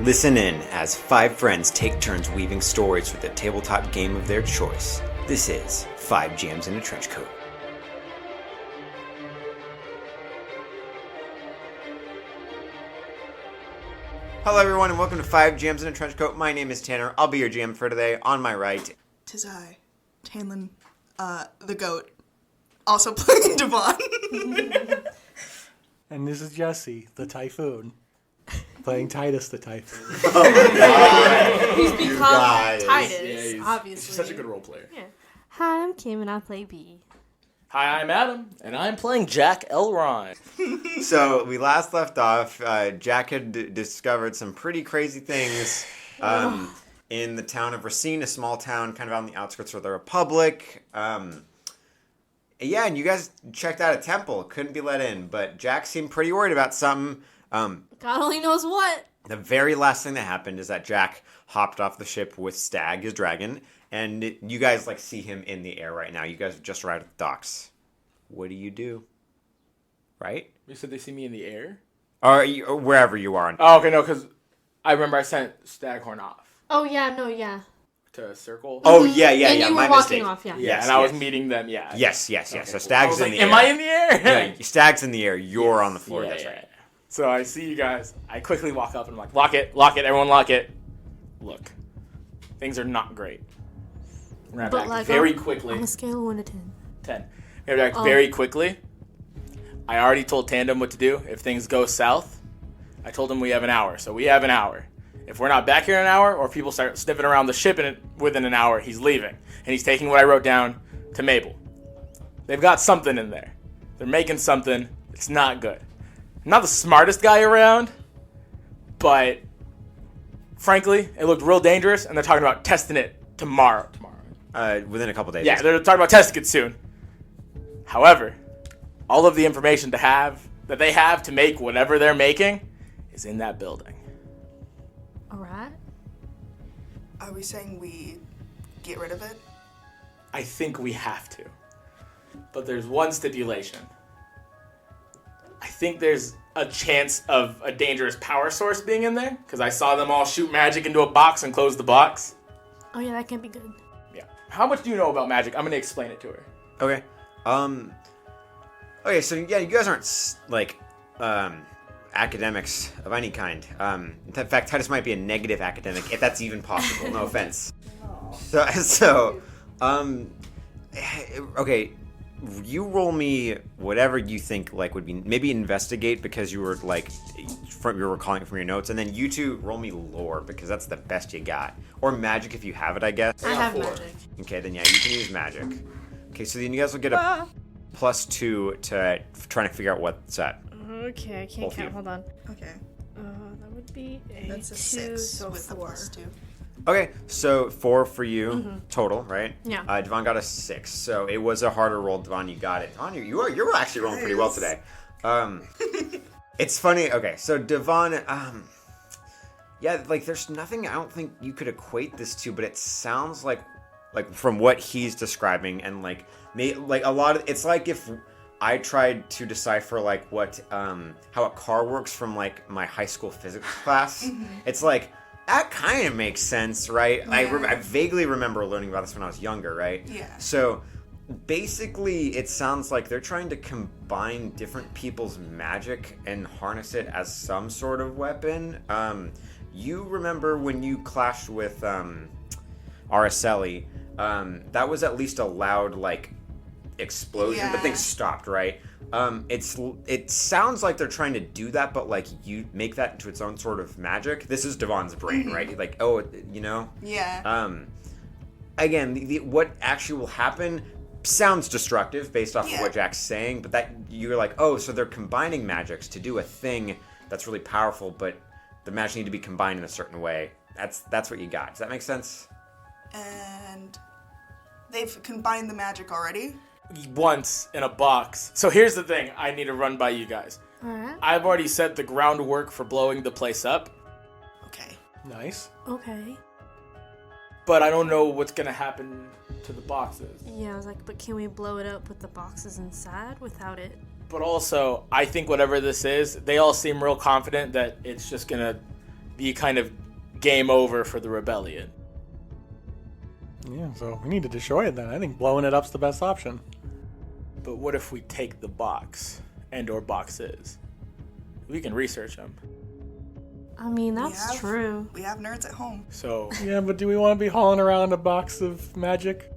Listen in as 5 friends take turns weaving stories with a tabletop game of their choice. This is 5 Jams in a Trench Coat. Hello everyone and welcome to 5 Jams in a Trench Coat. My name is Tanner. I'll be your GM for today. On my right, tis I, Tanlin, the goat, also playing Devon. And this is Jesse, the typhoon, playing Titus the typhoon. Oh my god! He's become Titus, yeah, obviously. He's such a good role player. Yeah. Hi, I'm Kim and I play B. Hi, I'm Adam, and I'm playing Jack Elrond. So we last left off, Jack had discovered some pretty crazy things in the town of Racine, a small town kind of on the outskirts of the Republic. Yeah, and you guys checked out a temple, couldn't be let in, but Jack seemed pretty worried about something. God only knows what. The very last thing that happened is that Jack hopped off the ship with Stag, his dragon, and you guys see him in the air right now. You guys have just arrived at the docks. What do you do? Right? You said they see me in the air? Or wherever you are. Oh, okay, no, because I remember I sent Staghorn off. Oh, yeah, no, yeah. To Circle. Oh, yeah, and you my were walking mistake. off, yeah. Yeah, and I was meeting them, yeah. Yes. Okay, so cool. Stag's in the air. Am I in the air? Yeah, Stag's in the air. You're on the floor. Yeah, That's yeah. right. So I see you guys. I quickly walk up and I'm like, lock it, everyone lock it. Look, things are not great. We're gonna act very quickly. On a scale of 1 to 10. 10. We're gonna act very quickly. I already told Tandem what to do if things go south. I told him we have an hour, so we have an hour. If we're not back here in an hour, or if people start sniffing around the ship within an hour, he's leaving. And he's taking what I wrote down to Mabel. They've got something in there. They're making something. It's not good. I'm not the smartest guy around, but frankly, it looked real dangerous, and they're talking about testing it tomorrow. Within a couple days. Yeah, they're talking about testing it soon. However, all of the information that they have to make whatever they're making is in that building. Alright. Are we saying we get rid of it? I think we have to. But there's one stipulation. I think there's a chance of a dangerous power source being in there, because I saw them all shoot magic into a box and close the box. Oh yeah, that can't be good. Yeah. How much do you know about magic? I'm going to explain it to her. Okay. Okay, so yeah, you guys aren't academics of any kind. In fact, Titus might be a negative academic, if that's even possible. No offense. Okay, you roll me whatever you think would be, maybe investigate, because you were you were calling it from your notes, and then you two roll me lore, because that's the best you got, or magic if you have it, I guess. I have magic. Okay, then yeah, you can use magic. Okay, so then you guys will get a +2 to trying to figure out what's that. Okay, I can't count. Hold on. Okay. That would be That's a 2, 6 so with 4. a +2. Okay, so 4 for you total, right? Yeah. Devon got a 6, so it was a harder roll. Devon, you got it. Devon, you're actually rolling pretty well today. It's funny. Okay, so Devon, yeah, there's nothing I don't think you could equate this to, but it sounds like from what he's describing, and a lot of it's like if I tried to decipher what how a car works from my high school physics class. It's that kind of makes sense, right? Yeah. I vaguely remember learning about this when I was younger, right? Yeah. So basically, it sounds like they're trying to combine different people's magic and harness it as some sort of weapon. You remember when you clashed with Araceli, that was at least a loud explosion, but things stopped, right? It sounds like they're trying to do that, but you make that into its own sort of magic. This is Devon's brain, right? Yeah. Again, what actually will happen sounds destructive based off of what Jack's saying, but that you're so they're combining magics to do a thing that's really powerful, but the magic need to be combined in a certain way. That's what you got. Does that make sense? And they've combined the magic already? Once in a box. So here's the thing I need to run by you guys. Alright. I've already set the groundwork for blowing the place up. Okay. Nice. Okay. But I don't know what's going to happen to the boxes. Yeah, I was but can we blow it up with the boxes inside without it? But also, I think whatever this is, they all seem real confident that it's just going to be kind of game over for the rebellion. Yeah, so we need to destroy it then. I think blowing it up's the best option. But what if we take the box and/or boxes? We can research them. I mean, that's true. We have nerds at home. So Yeah, but do we want to be hauling around a box of magic?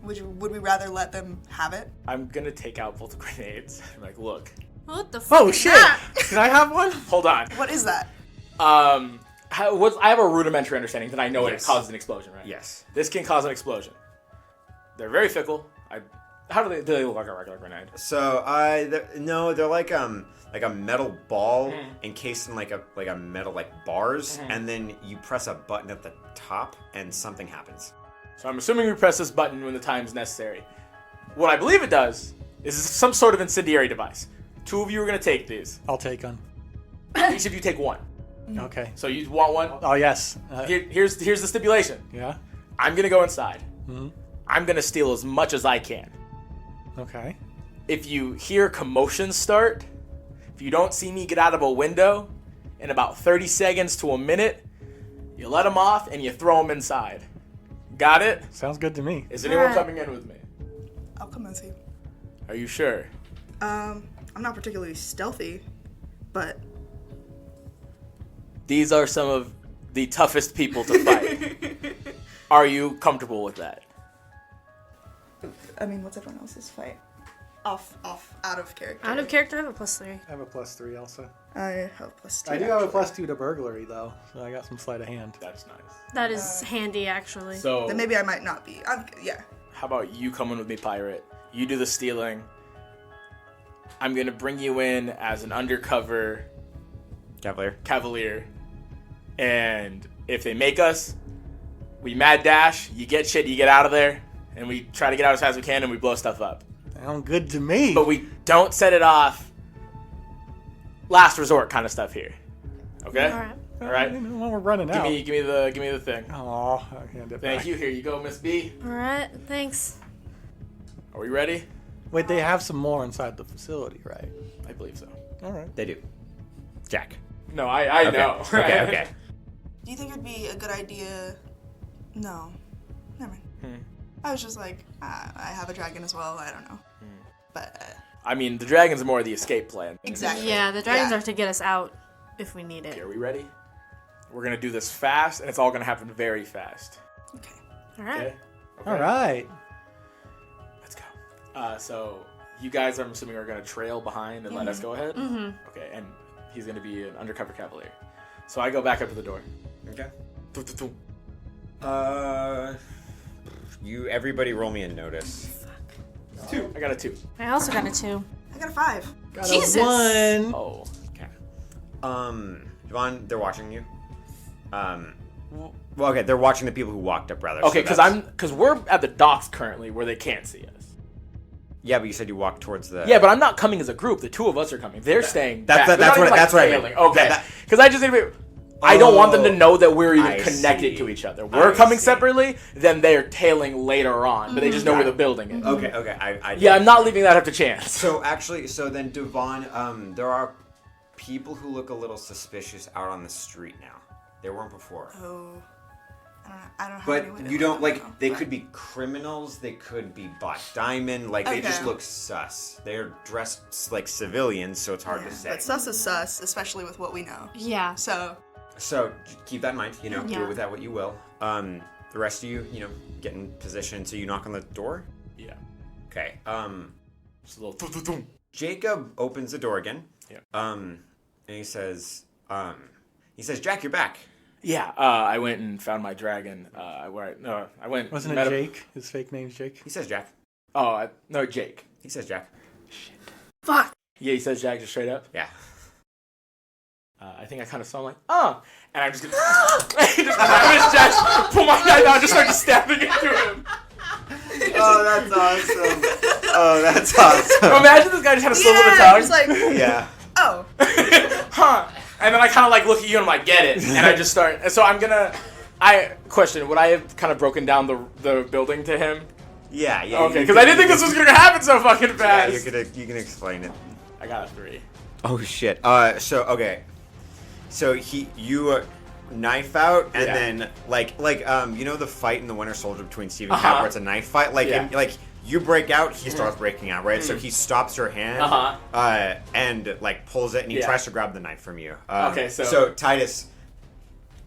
Would we rather let them have it? I'm gonna take out both grenades. I'm like, look, What the fuck? Oh is shit! that? Can I have one? hold on. What is that? I have a rudimentary understanding that I know it Yes. causes an explosion, right? Yes. This can cause an explosion. They're very fickle. How do they look like a regular grenade? So they're like a metal ball encased in like a metal like bars, and then you press a button at the top and something happens. So I'm assuming we press this button when the time is necessary. What I believe it does is some sort of incendiary device. 2 of you are going to take these. I'll take one. Each of you take one. Okay. So you want one? Oh yes. Here's the stipulation. Yeah. I'm going to go inside. Mm-hmm. I'm going to steal as much as I can. Okay. If you hear commotion start, if you don't see me get out of a window in about 30 seconds to a minute, you let them off and you throw them inside. Got it? Sounds good to me. Is anyone Alright. coming in with me? I'll come with you. Are you sure? I'm not particularly stealthy, but These are some of the toughest people to fight. Are you comfortable with that? I mean, what's everyone else's fight? Out of character. Out of character, I have a +3. I have a +3 also. I have +2. I do have a actually. +2 to burglary though, so I got some sleight of hand. That's nice. That is handy, actually. So, Then maybe I might not be. Yeah. how about you come in with me, pirate? You do the stealing. I'm going to bring you in as an undercover cavalier. And if they make us, we mad dash, you get shit, you get out of there, and we try to get out as fast as we can, and we blow stuff up. Sound good to me. But we don't set it off last resort kind of stuff here. Okay? Alright. All right. You know, when we're running out. Give me the thing. Oh, I can't dip Thank back. you. Here you go, Miss B. Alright, thanks. Are we ready? Wait, they have some more inside the facility, right? I believe so. All right. They do. Jack. No, I Okay. know. Okay. Do you think it'd be a good idea? No. Never mind. I was just like, I have a dragon as well. I don't know. But I mean, the dragons are more the escape plan. exactly. Yeah, the dragons Yeah. are to get us out if we need Okay, it. are we ready? We're gonna do this fast, and it's all gonna happen very fast. Okay. Alright. Okay. All right. Let's go. So you guys, I'm assuming, are gonna trail behind and let us go ahead. Mm-hmm. Okay, and he's gonna be an undercover cavalier. So I go back up to the door. Okay. Tum, tum, tum. Everybody roll me a notice. 2. I got a 2. I also got a 2. I got a 5. Got Jesus. a 1. Oh. Okay. Devon, they're watching you. Well, okay, they're watching the people who walked up, rather. Okay, so because that's- we're at the docks currently where they can't see us. Yeah, but you said you walked towards the. Yeah, but I'm not coming as a group. The 2 of us are coming. They're staying. That's- back. They're that's not what- even, that's what I mean. tailing. Okay, That- because I just need to be. I don't want them to know that we're even I connected see. to each other. We're I coming see. separately, then they're tailing later on, but they just know where the building is. Okay. I Yeah, I'm not leaving that up to chance. So actually, then Devon, there are people who look a little suspicious out on the street now. They weren't before. Oh. I don't have But any way to you let don't them like. know, They but- could be criminals. They could be Black Diamond. Like they just Okay. look sus. They're dressed like civilians, so it's hard to say. But sus is sus, especially with what we know. Yeah. So, So keep that in mind. You know, Yeah. do with that what you will. The rest of you, get in position. So you knock on the door. Yeah. Okay. Just a little. Tum, tum, tum. Jacob opens the door again. Yeah. And he says, Jack, you're back. Yeah. I went and found my dragon. I went. Wasn't met it him- Jake? His fake name's Jake. He says Jack. Oh, no, Jake. He says Jack. Fuck. Yeah, he says Jack just straight up. Yeah. I think I kind of saw him like, and I'm just gonna just grab his chest, pull my knife out, and just start stabbing into him. Oh, that's awesome. Imagine this guy just had a slip of the yeah, tongue. just like, Yeah. oh. And then I kind of like look at you and I'm like, get it. And I just start. And so would I have kind of broken down the building to him? Yeah. Okay, because I didn't think this was going to happen so fucking Yeah, fast. you can explain it. I got a 3. Oh shit. Okay. So you knife out, and then like you know the fight in the Winter Soldier between Steve and Cap where it's a knife fight, like you break out, he starts breaking out, right? So he stops your hand, and like pulls it, and he tries to grab the knife from you. So Titus,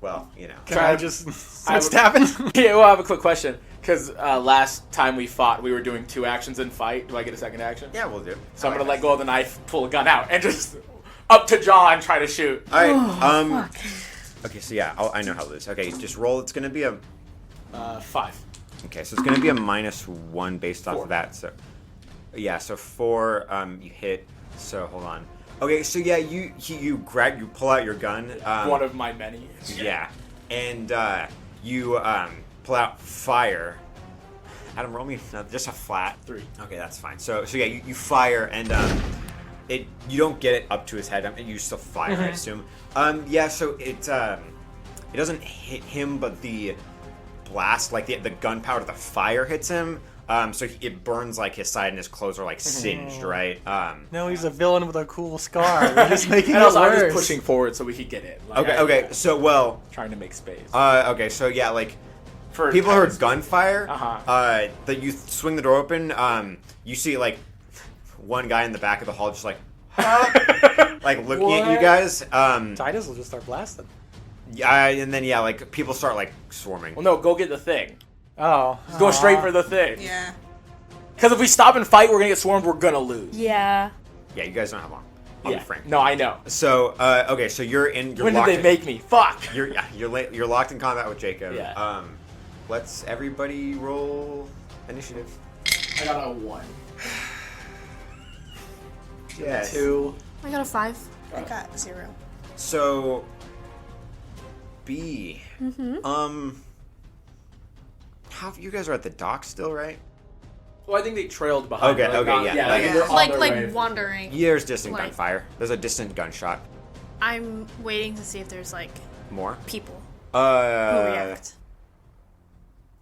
well, you know, Can I just stab him? Yeah, well, I have a quick question. Because last time we fought, we were doing 2 actions in fight. Do I get a second action? Yeah, we'll do. So I'm going to let go of the knife, pull a gun out, and just up to jaw and try to shoot. All right. Okay, so yeah, I know how to lose. Okay, just roll. It's going to be a 5. Okay, so it's going to be a -1 based off of that. So yeah, so 4. You hit. So hold on. Okay, so yeah, you pull out your gun. One of my many. Yeah, and you pull out fire. Adam, roll me just a flat 3. Okay, that's fine. So yeah, you fire, and you don't get it up to his head. You still fire, I assume. Yeah, so it doesn't hit him, but the blast, like the gunpowder, the fire hits him. So it burns like his side, and his clothes are like singed, right? No, he's a villain with a cool scar. We're just making And it also, I'm worse. just pushing forward so we could get it. Like, Okay. So well, trying to make space. okay. So yeah, like For people heard gunfire. Uh-huh. That you swing the door open. You see like one guy in the back of the hall just like, like looking at you guys. Titus will just start blasting. Yeah, and then like people start like swarming. Well, no, go get the thing. Oh. Go straight for the thing. Yeah. Because if we stop and fight, we're going to get swarmed, we're going to lose. Yeah. Yeah, you guys don't have long. I'll be frank. No, I know. So okay, so you're When locked did they make me? Fuck. You're locked in combat with Jacob. Yeah. Let's everybody roll initiative. I got a 1. Yes. 2. I got a 5. I got 0. So B. How you guys are at the dock still, right? Well, I think they trailed behind. Okay, like, yeah. I think they're on their way. wandering. There's distant Like- gunfire. There's a distant gunshot. I'm waiting to see if there's like More. people who Uh, react.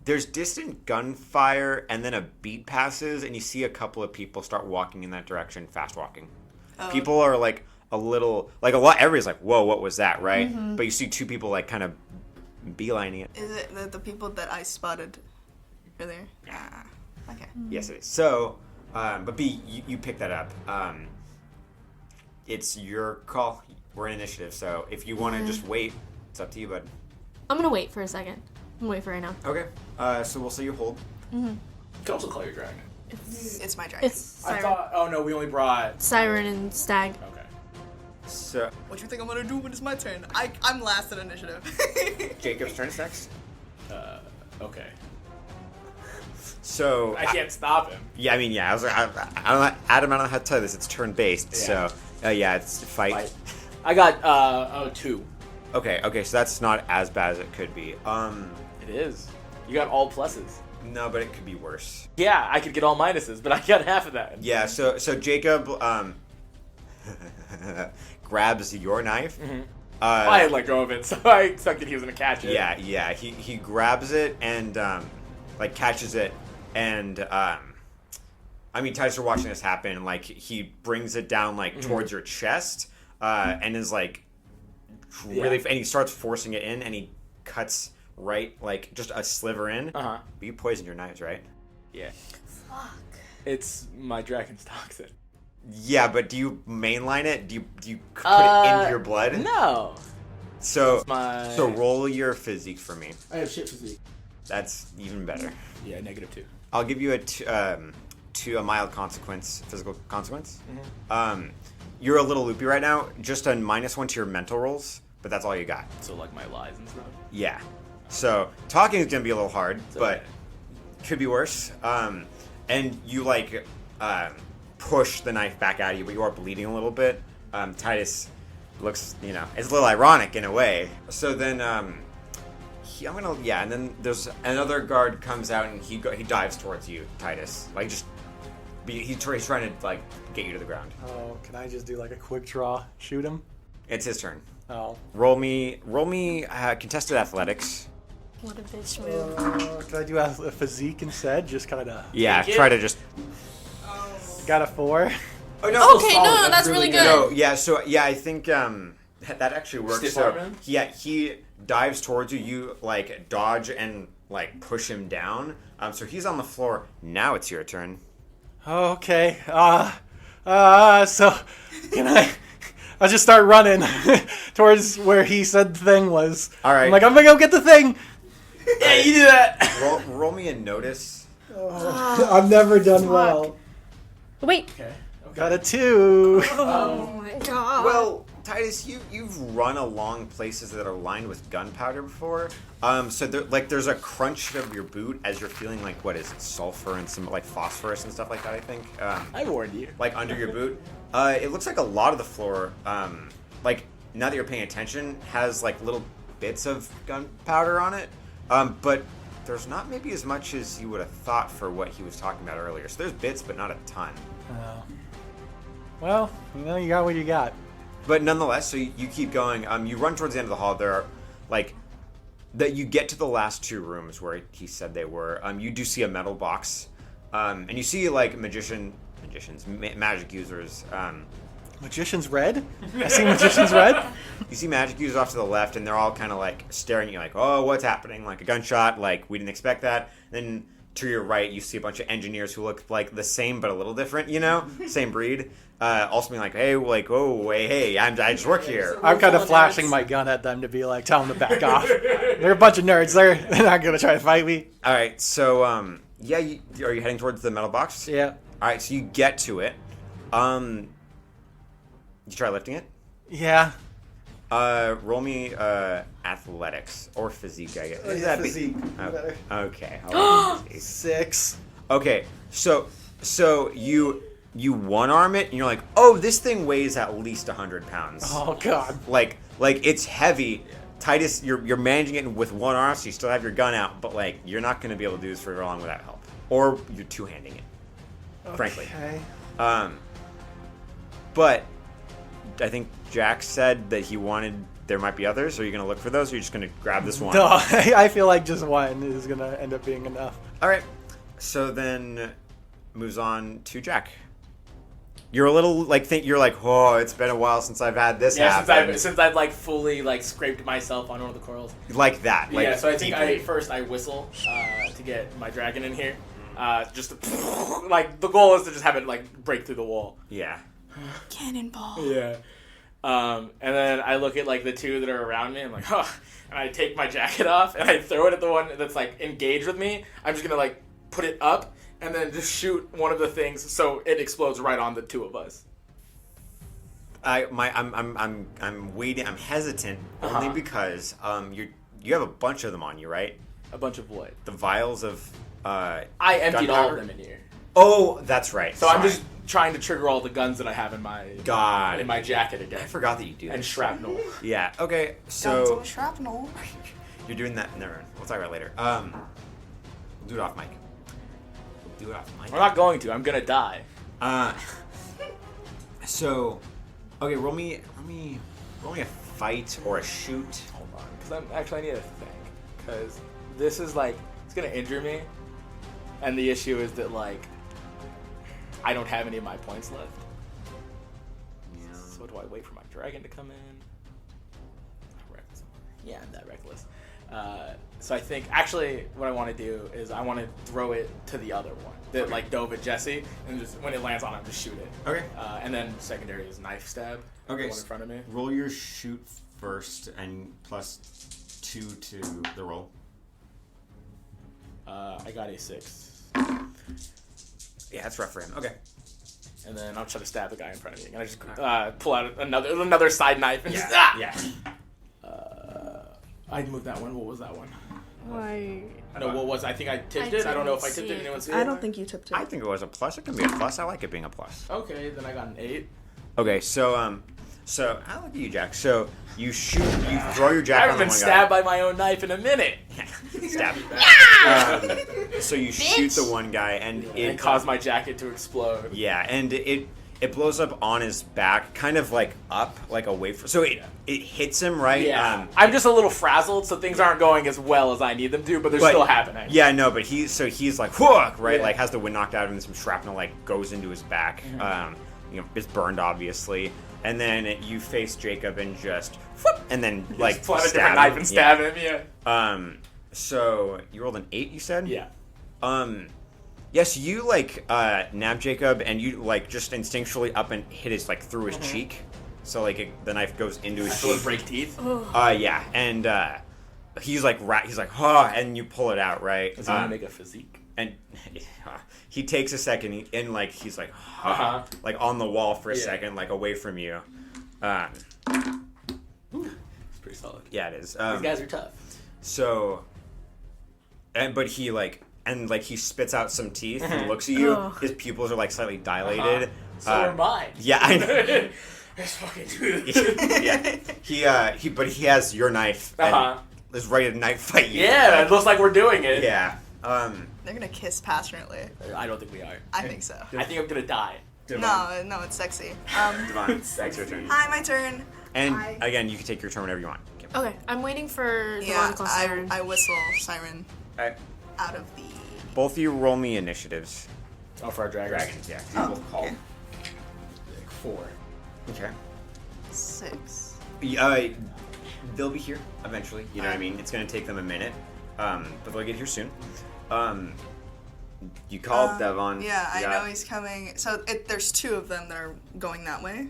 there's distant gunfire, and then a beat passes, and you see a couple of people start walking in that direction, fast walking. Oh. People are like a little, like a lot. Everybody's like, "Whoa, what was that?" Right? But you see 2 people like kind of beelining it. Is it the people that I spotted earlier? Ah, okay. Yes, it is. So, but B, you pick that up. It's your call. We're in initiative, so if you want to just wait, it's up to you, bud. I'm gonna wait for a second. I'm gonna wait for right now. Okay. So we'll say you hold. You can also call your dragon. It's my dragon. It's I Siren. thought. Oh no, we only brought. Siren and Stag. Okay. So What you think I'm gonna do when it's my turn? I'm last in initiative. Jacob's turn is next. Okay. So I can't stop him. yeah, I mean, yeah. I was like, I don't know, Adam, I don't know how to tell you this. It's turn based, Yeah. so yeah, it's fight. Fight. I got 2. Okay, so that's not as bad as it could be. It is. You got all pluses. No, but it could be worse. Yeah, I could get all minuses, but I got half of that. Yeah, so Jacob grabs your knife. I had let go of it, so I expected he was gonna catch it. Yeah. He grabs it and like catches it, and I mean, Titus, you're watching this happen. Like he brings it down like towards your chest, and is like really, and he starts forcing it in, and he cuts right like just a sliver in. But you poisoned your knives, right? Yeah. Fuck. It's my dragon's toxin. Yeah, but do you mainline it? Do you put it into your blood? No. So My... so roll your physique for me. I have shit physique. That's even better. Yeah, -2. I'll give you a mild consequence, physical consequence. You're a little loopy right now. Just a -1 to your mental rolls, but that's all you got. So like my lies and stuff. Yeah. So talking is gonna be a little hard, but okay. could be worse. And you like push the knife back at you, but you are bleeding a little bit. Titus looks, it's a little ironic in a way. So then, and then there's another guard comes out and he dives towards you, Titus. Like he's trying to like get you to the ground. Oh, can I just do like a quick draw? Shoot him? It's his turn. Oh. Roll me contested athletics. What a bitch move. Can I do a physique instead? Just kind of. Yeah, try to just. Got a 4. Oh no! Okay, no, that's really good. No, yeah. So yeah, I think that actually works. Stiff So arm him? he dives towards you. You like dodge and like push him down. So he's on the floor. Now it's your turn. Okay. So can I'll just start running towards where he said the thing was. All right. I'm like, I'm gonna go get the thing. Yeah, you do that. Roll me a notice. I've never done well. Wait. Okay. Got a 2. Oh my god. Well, Titus, you've run along places that are lined with gunpowder before. So there's a crunch of your boot as you're feeling like what is it, sulfur and some like phosphorus and stuff like that. I think. I warned you. Like under your boot. It looks like a lot of the floor, like now that you're paying attention, has like little bits of gunpowder on it. But there's not maybe as much as you would have thought for what he was talking about earlier. So there's bits, but not a ton. Well, you got what you got. But nonetheless, so you keep going. You run towards the end of the hall. There are, like, that you get to the last 2 rooms where he said they were. You do see a metal box, and you see like magic users. Magician's red? I see Magician's red. You see magic users off to the left, and they're all kind of like staring at you, like, "Oh, what's happening?" Like a gunshot. Like we didn't expect that. Then to your right, you see a bunch of engineers who look like the same but a little different. You know, same breed. Also being like, "Hey, like, oh, hey, I just work here." I'm kind of flashing my gun at them to be like, tell them to back off. They're a bunch of nerds. They're not gonna try to fight me. All right, so yeah, are you heading towards the metal box? Yeah. All right, so you get to it. You try lifting it? Yeah. Roll me athletics or physique, I guess. Is that physique. better? Okay. I'll roll physique. 6. Okay, so you one arm it, and you're like, oh, this thing weighs at least 100 pounds. Oh god. Like it's heavy. Titus, you're managing it with one arm, so you still have your gun out, but like you're not going to be able to do this for very long without help, or you're two-handing it. Frankly. Okay. But I think Jack said that he wanted there might be others. Are you going to look for those, or are you just going to grab this one? No, I feel like just one is going to end up being enough. All right. So then moves on to Jack. You're a little like you're like, oh, it's been a while since I've had this happen. Since I've like fully like scraped myself on one of the corals. Like that. Like, yeah, so I think deeply. I whistle to get my dragon in here. Just to, like the goal is to just have it like break through the wall. Yeah. Cannonball. Yeah. And then I look at like the 2 that are around me. I'm like, huh. And I take my jacket off and I throw it at the one that's like engaged with me. I'm just gonna like put it up and then just shoot one of the things so it explodes right on the 2 of us. I'm waiting. I'm hesitant only because you have a bunch of them on you, right? A bunch of what? The vials of I emptied all of them in here. Oh, that's right. So I'm just trying to trigger all the guns that I have in my my jacket again. I forgot that you do that. And shrapnel. Yeah. Okay. Guns So and shrapnel. you're doing that. Never mind. We'll talk about it later. Do it off mic. Do it off mic. I'm not going to. I'm gonna die. So, okay. Roll me a fight or a shoot. Hold on, because I need to think. Because this is like it's gonna injure me, and the issue is that like I don't have any of my points left. Yeah. So do I wait for my dragon to come in? Reckless. Yeah, I'm that reckless. So I think actually what I want to do is I want to throw it to the other one that like dove at Jesse, and just when it lands on him, just shoot it. Okay. And then secondary is knife stab. Okay. The one in front of me. Roll your shoot first and +2 to the roll. I got a 6. Yeah, that's rough for him. Okay. And then I'll try to stab the guy in front of me. And I just pull out another side knife and just Yeah. I'd move that one. What was that one? Why? No, what was I think I tipped it. I don't know if I tipped it. Anyone see it? I don't think you tipped it. I think it was a plus. It can be a plus. I like it being a plus. Okay, then I got an 8. Okay, so I look at you, Jack. So you shoot, you throw your I jacket on haven't the been one stabbed by my own knife in a minute. guy. Stab. So you shoot the one guy, and It caused my jacket to explode. Yeah, and it blows up on his back, kind of like up, like away from. So it hits him right. Yeah, I'm just a little frazzled, so things aren't going as well as I need them to, but they're still happening. Yeah, no, but he's like whoa, right, Yeah. like has the wind knocked out of him, and some shrapnel like goes into his back. Mm-hmm. It's burned obviously. and then you face Jacob and just whoop, and then like Pull out a stab different him. knife and stab him. Yeah. So you rolled an 8, you said? Yeah. Yes, you like nab Jacob, and you like just instinctually up and hit his like through his cheek. So like the knife goes into his So cheek. break teeth. Yeah, and he's like and you pull it out, right? Is he gonna make a physique? And he takes a second, he's like, like on the wall for a second, like away from you. It's pretty solid. Yeah, it is. These guys are tough. So, but he he spits out some teeth and looks at you. His pupils are like slightly dilated. So are mine. Yeah, I know. Let's fucking do this. Yeah, but he has your knife. And is ready to knife fight you. Yeah, it looks like we're doing it. Yeah. They're gonna kiss passionately. I don't think we are. I think so. I think I'm gonna die. Devon. No, it's sexy. Devon, it's your turn. Hi, my turn. And Hi. again, you can take your turn whenever you want. Okay, I'm waiting for the Yeah, call siren. I whistle siren Alright. out of the. Both of you roll me initiatives. Oh, for our dragons. Dragons, yeah. Oh, You both call. okay. Like 4. Okay. 6. They'll be here eventually. You know what I mean? It's gonna take them a minute, but they'll get here soon. You called Devon. Yeah, I know he's coming. So there's 2 of them that are going that way.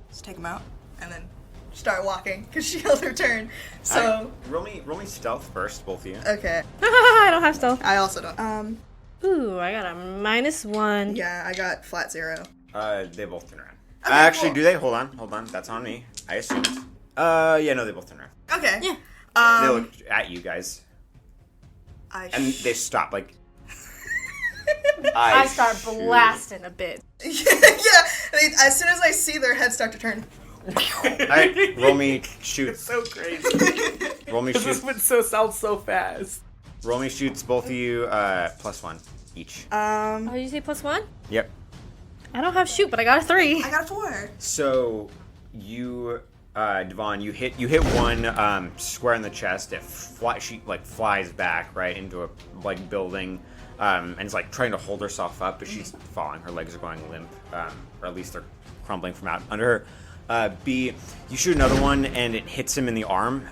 Just take them out and then start walking because she held her turn. So roll me stealth first, both of you. okay, I don't have stealth. I also don't. Ooh, I got a -1. Yeah, I got flat 0. They both turn around. Okay, Actually, cool. do they? Hold on. That's on me. I assumed. Yeah, no, they both turn around. Okay. Yeah. They look at you guys, and they stop. Like, I start blasting a bit. yeah. As soon as I see their heads start to turn. Alright, roll me shoots. So crazy. Roll me This shoots. sounds so fast. Roll me shoots. Both of you +1 each. Oh, did you say +1? Yep. I don't have shoot, but I got a 3. I got a 4. So you, Devon, you hit one square in the chest. She flies back right into a building, and is like trying to hold herself up, but she's falling. Her legs are going limp, or at least they're crumbling from out under her. B, you shoot another one and it hits him in the arm.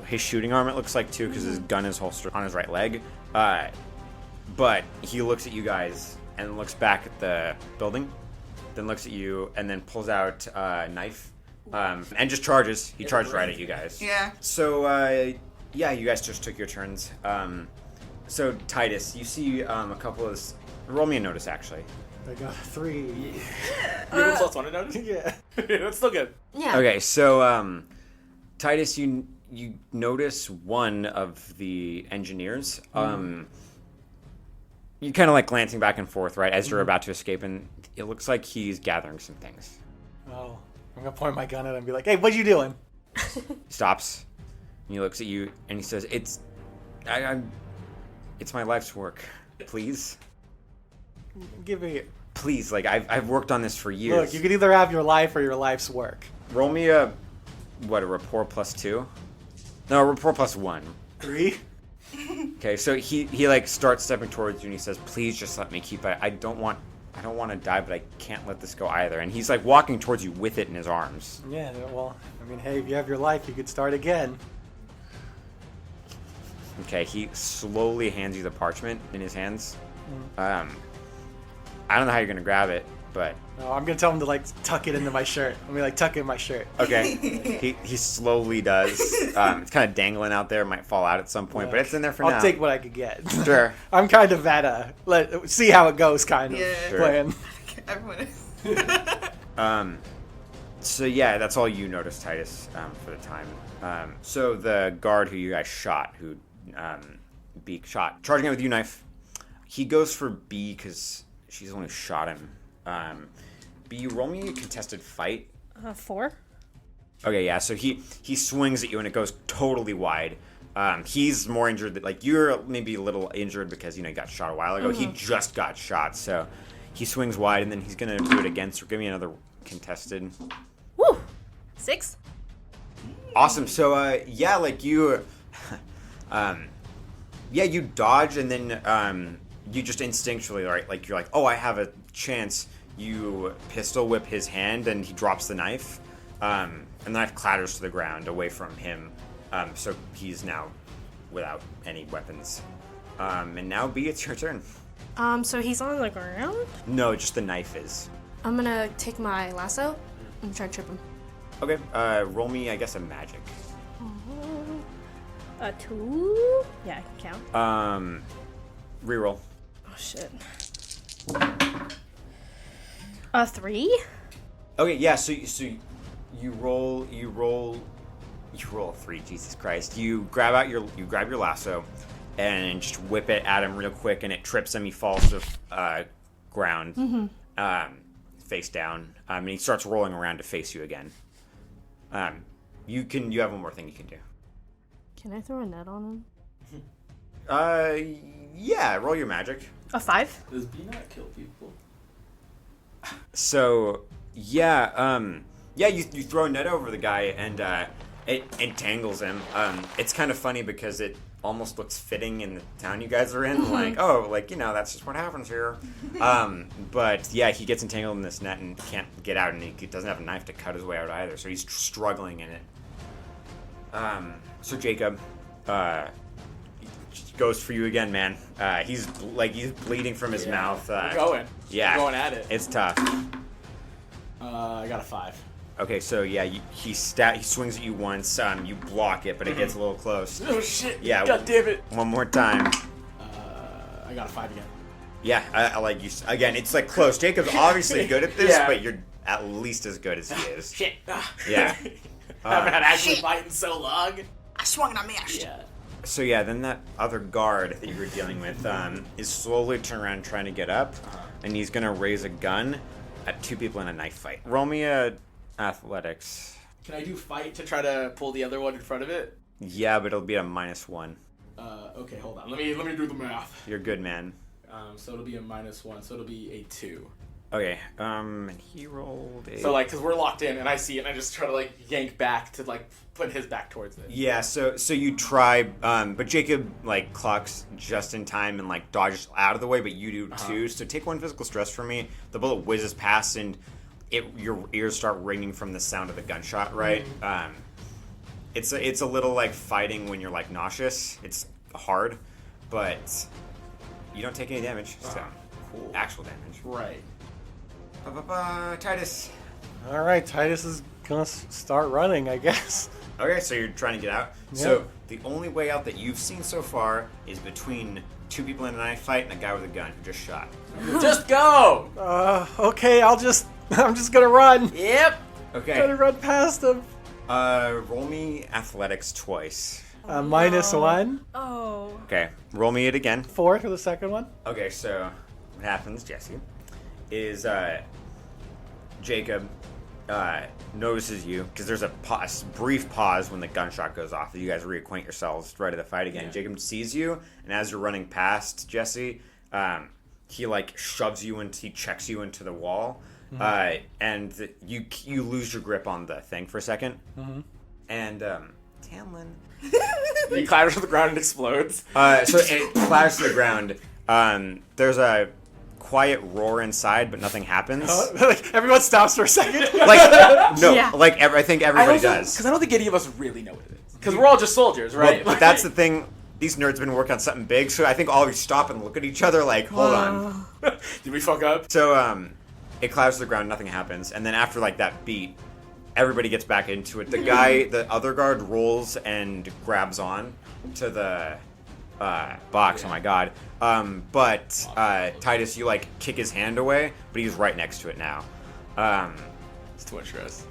His shooting arm, it looks like too, because his gun is holstered on his right leg. But he looks at you guys and looks back at the building, then looks at you and then pulls out a knife and just charges. He charged right at you guys. Yeah. So yeah, you guys just took your turns. So Titus, you see a couple of. Roll me a notice, actually. I got a 3. You have a +1 to notice? Yeah. That's still good. Yeah. Okay, so Titus, you notice one of the engineers. You kind of like glancing back and forth, right, as you're about to escape, and it looks like he's gathering some things. Oh, I'm gonna point my gun at him and be like, "Hey, what you doing?" He stops, and he looks at you, and he says, "It's my life's work. Please, Give me. please. Like I've worked on this for years. Look, you could either have your life or your life's work. Roll me a rapport +2? No, a rapport +1. 3. Okay, so he like starts stepping towards you and he says, "Please just let me keep it. I don't want to die, but I can't let this go either." And he's like walking towards you with it in his arms. Yeah. Well, I mean, hey, if you have your life, you could start again. Okay, he slowly hands you the parchment in his hands. I don't know how you're gonna grab it, but No, I'm gonna tell him to like tuck it into my shirt. I'm gonna like tuck it in my shirt. okay. he slowly does. It's kind of dangling out there. Might fall out at some point, but it's in there for now. I'll take what I could get. Sure. I'm kind of at let's see how it goes kind of Yeah. Sure. plan. Everyone is. So yeah, that's all you notice, Titus, for the time. So the guard who you guys shot, who B shot, charging it with you knife, he goes for B because she's the one who shot him. B, you roll me a contested fight. 4. Okay, yeah. So he swings at you and it goes totally wide. He's more injured. Like you're maybe a little injured because you got shot a while ago. He just got shot, so he swings wide and then he's gonna do it again. So give me another contested. Woo! 6. Awesome. So yeah, like you, you dodge and then you just instinctually, right? Like you're like, oh, I have a chance. you pistol whip his hand, and he drops the knife. And the knife clatters to the ground away from him. So he's now without any weapons. And now, B, it's your turn. So he's on the ground? No, just the knife is. I'm gonna take my lasso and try to trip him. Okay, roll me, I guess, a magic. A 2? Yeah, I can count. Reroll. Oh, shit. A 3? Okay, yeah, so you roll a 3, Jesus Christ. You grab your lasso and just whip it at him real quick, and it trips him. He falls to ground, face down, and he starts rolling around to face you again. You have one more thing you can do. Can I throw a net on him? Yeah, roll your magic. A 5? Does B not kill people? So, yeah, you throw a net over the guy, and it entangles him. It's kind of funny because it almost looks fitting in the town you guys are in. That's just what happens here. But yeah, he gets entangled in this net and can't get out, and he doesn't have a knife to cut his way out either, so he's struggling in it. So Jacob, goes for you again, man. He's bleeding from his mouth. We're going. Yeah. We're going at it. It's tough. I got a 5. Okay, so yeah, he swings at you once. You block it, but it gets a little close. Oh shit! Yeah. God damn it! One more time. I got a 5 again. Yeah, I like you again. It's like close. Jacob's obviously good at this, but you're at least as good as he is. Shit! Yeah. Haven't had actually fight in so long. I swung and I missed. Yeah. So yeah, then that other guard that you were dealing with is slowly turning around trying to get up, and he's gonna raise a gun at 2 people in a knife fight. Roll me a athletics. Can I do fight to try to pull the other one in front of it? Yeah, but it'll be a -1. Okay, hold on. Let me do the math. You're good, man. So it'll be a -1. So it'll be a 2. Okay. And he rolled a. So because we're locked in, and I see it, and I just try to yank back to put his back towards it. Yeah. So you try, but Jacob clocks just in time and dodges out of the way, but you do too. So take 1 physical stress from me. The bullet whizzes past, and your ears start ringing from the sound of the gunshot. Right. It's a little like fighting when you're nauseous. It's hard, but you don't take any damage. So Cool. Actual damage. Right. Titus. All right, Titus is gonna start running, I guess. Okay, so you're trying to get out. Yeah. So the only way out that you've seen so far is between 2 people in a knife fight and a guy with a gun who just shot. Just go. Okay, I'm just gonna run. Yep. Okay. Gonna run past him. Roll me athletics twice. -1. Oh. Okay, roll me it again. 4 for the second one. Okay, so what happens, Jesse, is Jacob notices you because there's a brief pause when the gunshot goes off. You guys reacquaint yourselves, ready to fight again. Yeah. Jacob sees you, and as you're running past Jesse, he shoves you he checks you into the wall, and you lose your grip on the thing for a second, and Tamlin. He clatters to the ground and explodes. So it clatters to the ground. There's a quiet roar inside, but nothing happens. Everyone stops for a second. I think everybody does. Because I don't think any of us really know what it is. Because we're all just soldiers, right? Well, but that's the thing. These nerds have been working on something big, so I think all of you stop and look at each other hold on. Did we fuck up? So it clatters to the ground, nothing happens, and then after that beat, everybody gets back into it. The other guard rolls and grabs on to the box. Yeah. Oh my god. But Titus, you kick his hand away, but he's right next to it now. It's too much stress.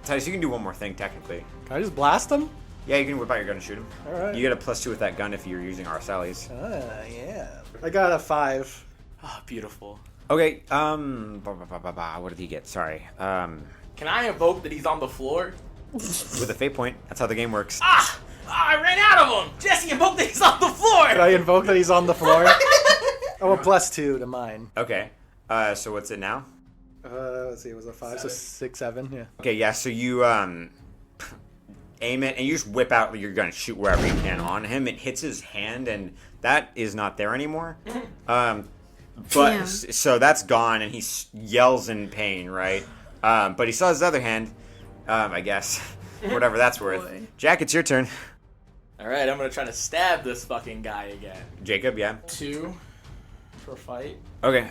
Titus, you can do one more thing technically. Can I just blast him? Yeah, you can whip out your gun and shoot him. All right. You get a +2 with that gun if you're using Arcelli's. Yeah. I got a 5. Oh, beautiful. Okay. What did he get? Sorry. Can I invoke that he's on the floor? With a fate point. That's how the game works. I ran out of him! Jesse invoked that he's on the floor! Can I invoke that he's on the floor? Oh, a +2 to mine. Okay. So what's it now? Let's see, it was a 5, 7. So 6, 7, yeah. Okay, yeah, so you aim it, and you just whip out your gun and shoot wherever you can on him. It hits his hand, and that is not there anymore. But Damn. so that's gone, and he yells in pain, right? But he saw his other hand, I guess, whatever that's worth. Boy. Jack, it's your turn. All right, I'm gonna try to stab this fucking guy again. Jacob, yeah. 2 for fight. Okay.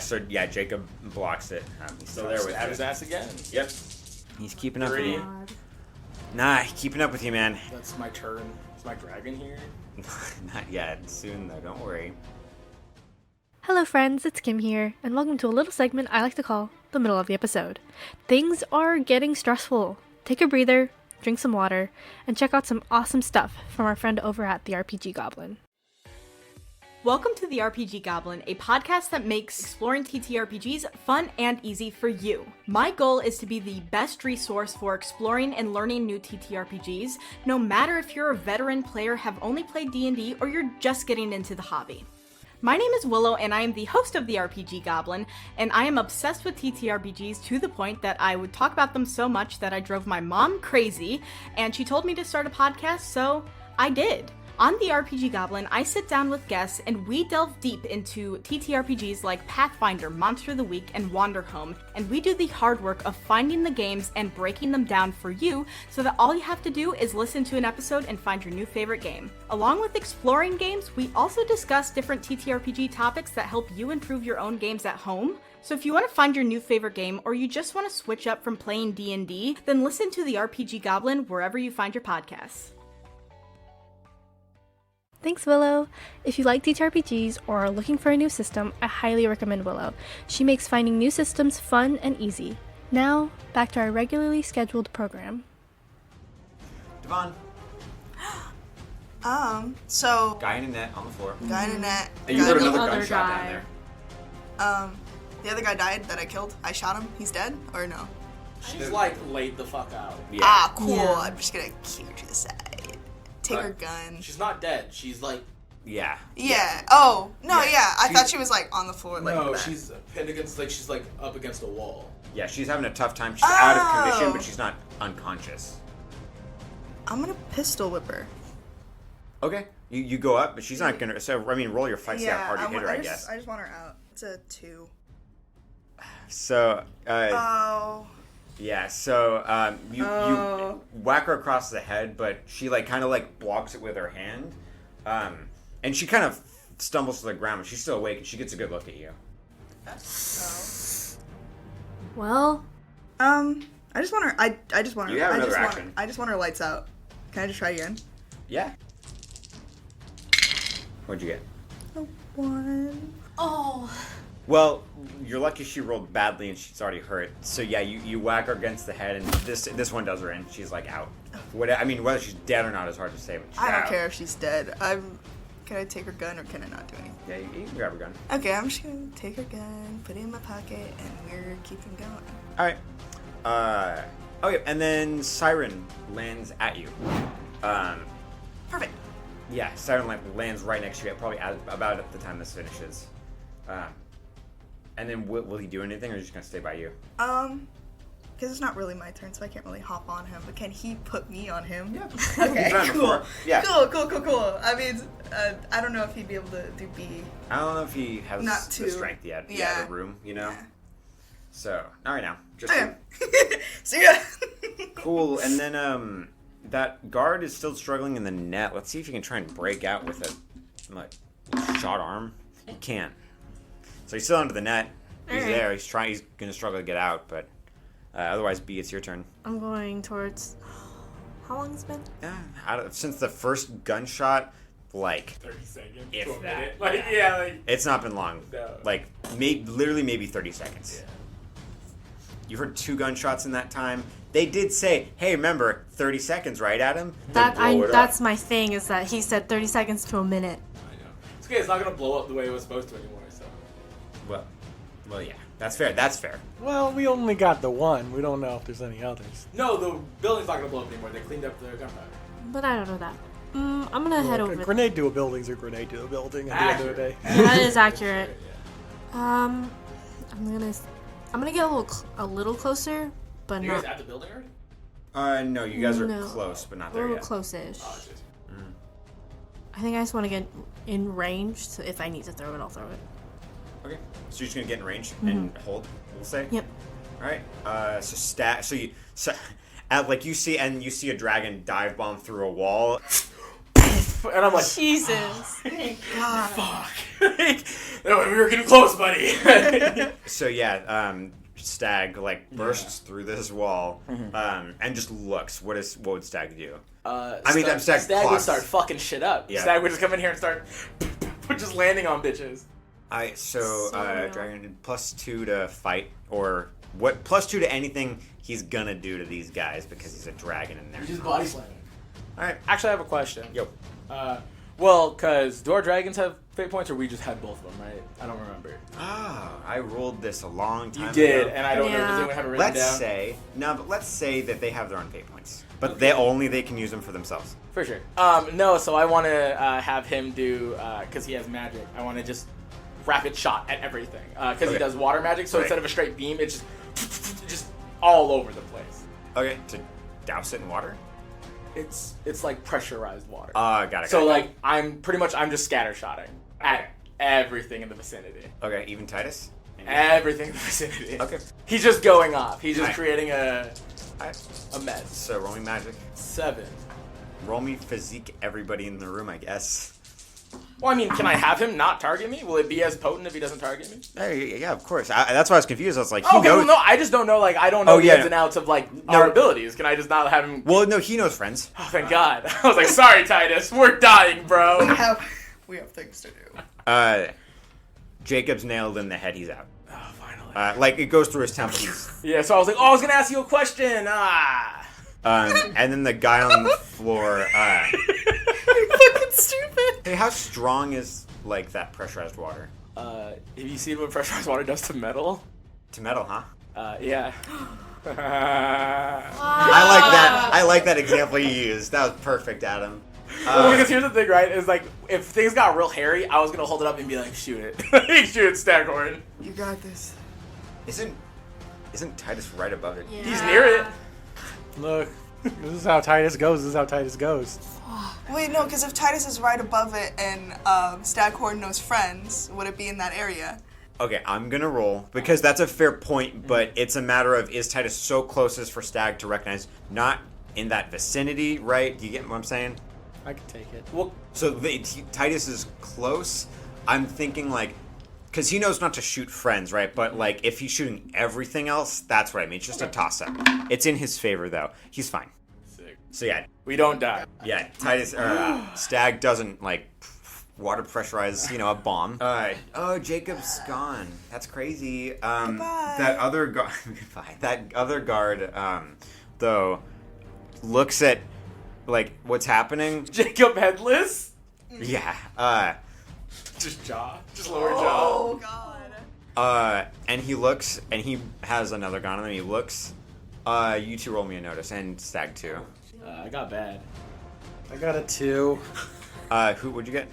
So Jacob blocks it. He's still there with Stab his you. ass again. Yep. He's keeping up with 3. you. God. Nah, keeping up with you, man. That's my turn. Is my dragon here? Not yet. Soon though. Don't worry. Hello, friends, it's Kim here, and welcome to a little segment I like to call the middle of the episode. Things are getting stressful. Take a breather, drink some water, and check out some awesome stuff from our friend over at the RPG Goblin. Welcome to the RPG Goblin, a podcast that makes exploring TTRPGs fun and easy for you. My goal is to be the best resource for exploring and learning new TTRPGs, no matter if you're a veteran player, have only played D&D, or you're just getting into the hobby. My name is Willow, and I am the host of the RPG Goblin, and I am obsessed with TTRPGs to the point that I would talk about them so much that I drove my mom crazy, and she told me to start a podcast, so I did. On the RPG Goblin, I sit down with guests and we delve deep into TTRPGs like Pathfinder, Monster of the Week, and Wanderhome, and we do the hard work of finding the games and breaking them down for you so that all you have to do is listen to an episode and find your new favorite game. Along with exploring games, we also discuss different TTRPG topics that help you improve your own games at home. So if you want to find your new favorite game or you just want to switch up from playing D&D, then listen to the RPG Goblin wherever you find your podcasts. Thanks, Willow. If you like TTRPGs or are looking for a new system, I highly recommend Willow. She makes finding new systems fun and easy. Now, back to our regularly scheduled program. Devon. So Guy in a net on the floor. guy in a net. And you guy heard in a- another other gunshot guy. down there. The other guy died that I killed. I shot him. He's dead or no? She's like laid the fuck out. Yeah. Ah, cool. Yeah. I'm just gonna keep her to the side. Take her gun. She's not dead. She's like Yeah. Yeah. Oh no. Yeah. Yeah. I She's- thought she was like on the floor. Like no, that. she's pinned against she's like up against a wall. Yeah, she's having a tough time. She's out of condition, Oh. but she's not unconscious. I'm gonna pistol whip her. Okay. You go up, but she's not gonna. So I mean, roll your fight. See how hard you hit her, I guess. I just want her out. It's a 2. So Oh. yeah. So you Oh. whack her across the head, but she like kind of like blocks it with her hand, and she kind of stumbles to the ground. But she's still awake, and she gets a good look at you. Well, I just want her. I just want her. You have I another just want action. her, I just want her lights out. Can I just try again? Yeah. What'd you get? A 1. oh, Well, you're lucky she rolled badly and she's already hurt. So yeah, you whack her against the head, and this one does her in. She's like out. I mean, whether she's dead or not is hard to say. But she's I don't out. care if she's dead. Can I take her gun or can I not do anything? Yeah, you can grab her gun. Okay, I'm just gonna take her gun, put it in my pocket, and we're keeping going. All right. Okay, and then Siren lands at you. Perfect. Yeah, Siren lands right next to you, probably about at the time this finishes. And then will he do anything, or is he just gonna stay by you? Because it's not really my turn, so I can't really hop on him. But can he put me on him? Yeah. Okay. You've done it Cool. before. Yeah. Cool. I mean, I don't know if he'd be able to do B. I don't know if he has Not the two. strength yet. Yeah. The room, you know. Yeah. So all right now, just Okay. See ya. cool. And then that guard is still struggling in the net. Let's see if you can try and break out with a shot arm. You can't. So he's still under the net. He's Alright. there. He's trying. He's gonna struggle to get out, but otherwise, B, it's your turn. I'm going towards. How long has it been? Yeah. Since the first gunshot, like 30 seconds. If to a that. minute. Like yeah, like it's not been long. No. Like literally maybe 30 seconds. yeah. You heard 2 gunshots in that time. They did say, "Hey, remember 30 seconds, right, Adam?" Then blow it up. That's my thing. Is that he said 30 seconds to a minute. I know. It's okay. It's not gonna blow up the way it was supposed to anymore. So Well, yeah. That's fair. That's fair. Well, we only got the one. We don't know if there's any others. no, the building's not gonna blow up anymore. They cleaned up the gunpowder. But I don't know that. I'm gonna head A over. grenade to a building's a grenade to a building at the end of the day. Yeah, that is accurate. I'm gonna get a little closer, but You not guys at the building already? No, you guys are No. close, but not a there little yet. close-ish. Oh, it's just, I think I just want to get in range, so if I need to throw it, I'll throw it. Okay. So you're just gonna get in range and hold. We'll say. Yep. All right. You see a dragon dive bomb through a wall. And I'm like, Jesus. fuck. We were getting close, buddy. So Stag bursts through this wall and just looks. What would Stag do? Stag would start fucking shit up. Yeah. Stag would just come in here and start just landing on bitches. Dragon +2 to fight, or what? +2 to anything he's gonna do to these guys because he's a dragon in there. You just body slam him. All right. Actually, I have a question. Yo. Because do our dragons have fate points, or we just had both of them, right? I don't remember. I rolled this a long time ago. You did, and I don't know. Does anyone have it written down? Let's say that they have their own fate points, but they can use them for themselves. For sure. No, so I want to have him do, because he has magic, I want to just rapid shot at everything. Because he does water magic, so instead of a straight beam, it's just all over the place. Okay, to douse it in water? It's like pressurized water. Got it. So I'm just scattershotting at everything in the vicinity. Okay, even Titus? Everything in the vicinity. Okay. He's just going off. He's just creating a mess. So roll me magic. 7. Roll me physique everybody in the room, I guess. Well, I mean, can I have him not target me? Will it be as potent if he doesn't target me? Yeah, of course. That's why I was confused. I was like, I just don't know. I don't know the ins and outs of our abilities. Can I just not have him? Well, no, he knows friends. Oh, thank God. I was like, sorry, Titus, we're dying, bro. We have things to do. Jacob's nailed in the head. He's out. Oh, finally. It goes through his temple. Yeah. So I was like, I was gonna ask you a question. And then the guy on the floor. You're fucking stupid. Hey, how strong is that pressurized water? Have you seen what pressurized water does to metal? To metal, huh? Yeah. I like that example you used. That was perfect, Adam. Well, because here's the thing, right? Is if things got real hairy, I was gonna hold it up and be like, shoot it, shoot it, Staghorn. You got this. Isn't Titus right above it? Yeah. He's near it. Look, this is how Titus goes. Wait, no, because if Titus is right above it and Staghorn knows friends, would it be in that area? Okay, I'm gonna roll because that's a fair point, but it's a matter of is Titus so close as for Stag to recognize, not in that vicinity, right? Do you get what I'm saying? I can take it. Well, so Titus is close. I'm thinking because he knows not to shoot friends, right? But if he's shooting everything else, that's what I mean. It's just a toss-up. It's in his favor, though. He's fine. Sick. So yeah, We don't die. yeah. Titus Stag doesn't water pressurize, a bomb. Oh, Jacob's gone. That's crazy. Goodbye. That other guard, that other guard, though, looks at what's happening. Jacob headless. Yeah. Just lower jaw. Oh, God. And he looks, and he has another gun on him. He looks. You two roll me a notice, and Stag too. I got bad. I got a 2. What'd you get?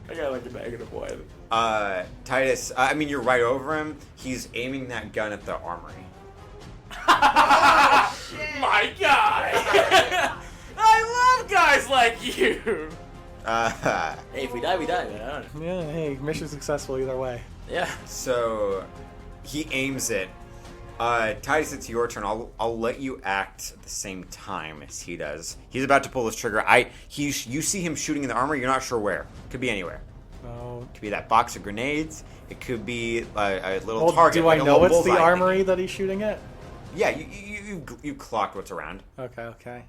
I got a -1. Titus. You're right over him. He's aiming that gun at the armory. My guy. I love guys like you. Hey, if we die, we die, man. I don't know. Yeah, hey, mission successful either way. Yeah. So he aims it. Titus, it's your turn. I'll let you act at the same time as he does. He's about to pull his trigger. You see him shooting in the armor. You're not sure where. Could be anywhere. Oh. Could be that box of grenades. It could be a little target. Do I know it's the bullseye armory that he's shooting at? Yeah, you clocked what's around. Okay.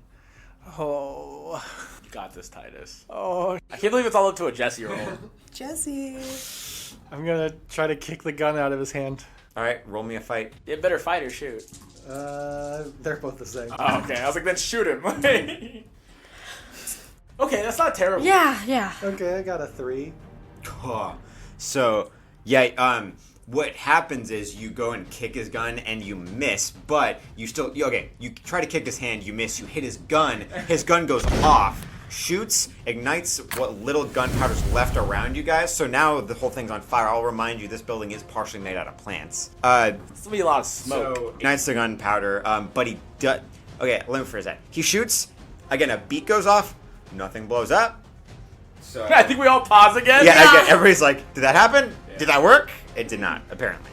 Oh. You got this, Titus. Oh. I can't believe it's all up to a Jesse roll. Jesse. I'm gonna try to kick the gun out of his hand. All right, roll me a fight. You better fight or shoot. They're both the same. Oh, okay. I was like, then shoot him. Okay, that's not terrible. Yeah. Okay, I got a 3. So, yeah, what happens is you go and kick his gun and you miss, but you try to kick his hand, you miss, you hit his gun goes off, shoots, ignites what little gunpowder's left around you guys, so now the whole thing's on fire. I'll remind you, this building is partially made out of plants. This will be a lot of smoke. So, ignites the gunpowder, but he does... Okay, let me phrase that. He shoots, again, a beat goes off, nothing blows up. So I think we all pause again. yeah, again, everybody's like, did that happen? Did that work? It did not, apparently.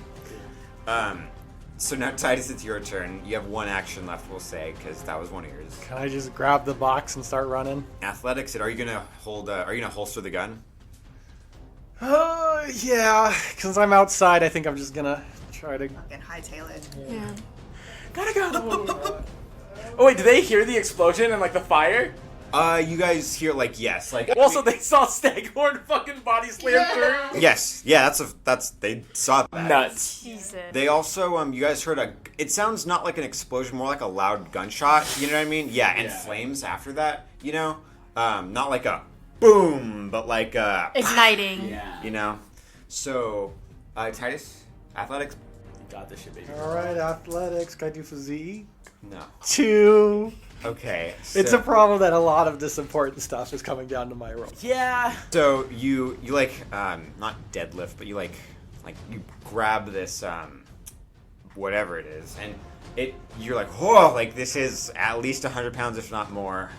So now, Titus, it's your turn. You have one action left, we'll say, because that was one of yours. Can I just grab the box and start running? Athletics. Are you gonna hold? Are you gonna holster the gun? Yeah. Since I'm outside, I think I'm just gonna try to. Fucking hightail it. Yeah. Gotta go. Oh wait, did they hear the explosion and like the fire? You guys hear yes, Also, they saw Staghorn fucking body slam through. Yes, yeah, that's they saw that. Nuts. Jesus. They also you guys heard it sounds not like an explosion, more like a loud gunshot. You know what I mean? Yeah, and flames after that. You know, not like a boom, but like a Igniting. Yeah. You know, so Titus, athletics. You got this shit, baby. All right, athletics. Can I do physique? No. 2. Okay. It's a problem that a lot of this important stuff is coming down to my roll. Yeah. So you not deadlift, but you you grab this whatever it is, and you're like, whoa, like this is at least 100 pounds, if not more,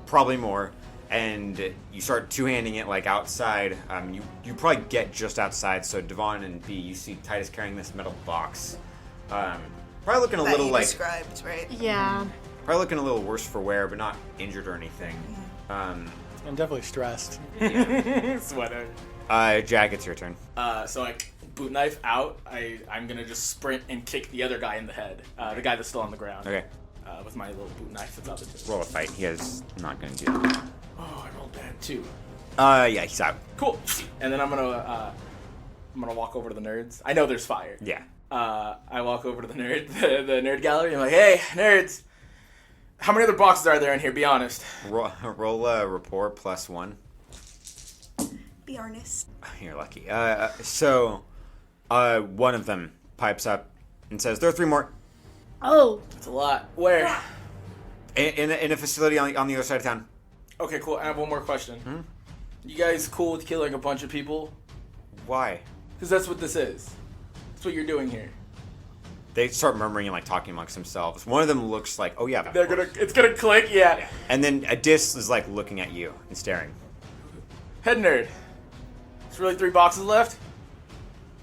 probably more, and you start two-handing it outside. You probably get just outside. So Devon and B, you see Titus carrying this metal box, probably looking a That little you like described, right? Yeah. probably looking a little worse for wear, but not injured or anything. I'm definitely stressed. Sweater. Jack, it's your turn. So like boot knife out. I'm gonna just sprint and kick the other guy in the head. The guy that's still on the ground. Okay. With my little boot knife that's out the chest. Roll a fight. He is not going to do that. Oh, I rolled bad too. Yeah, he's out. Cool. And then I'm gonna walk over to the nerds. I know there's fire. Yeah. I walk over to the nerd gallery. I'm like, hey, nerds. How many other boxes are there in here? Be honest. Roll a rapport +1. Be honest. You're lucky. So one of them pipes up and says, "There are 3 more Oh. That's a lot. Where? in a facility on the other side of town." Okay, cool. I have one more question. You guys cool with killing a bunch of people? Why? Because that's what this is. That's what you're doing here. They start murmuring and talking amongst themselves. One of them looks like, "Oh yeah." It's gonna click, yeah. And then Adis is looking at you and staring. Head nerd. There's really 3 boxes left?